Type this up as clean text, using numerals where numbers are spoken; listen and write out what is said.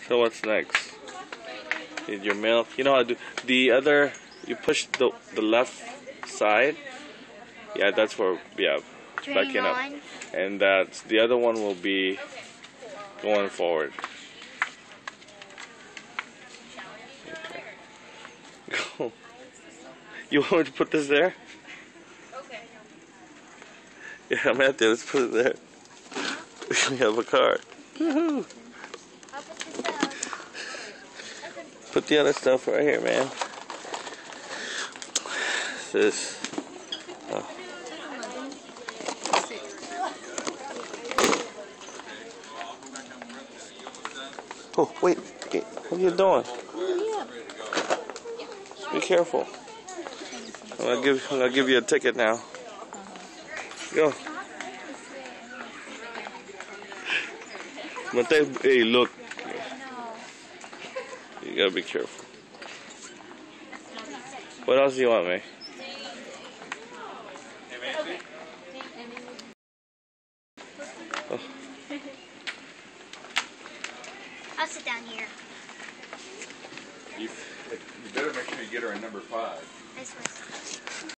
So what's next? Need your milk. You know how to do the other. You push the left side. Yeah, that's for backing up. And that's the other one will be going forward. Okay. Go. You want me to put this there? Okay. Yeah, Matthew, let's put it there. We have a card. Woohoo! I'll put this down. Put the other stuff right here, man. This. Oh. Oh, wait. What are you doing? Just be careful. I'm gonna give you a ticket now. Go. Hey, look. You gotta be careful. What else do you want, May? Oh. I'll sit down here. You better make sure you get her a number 5. This one.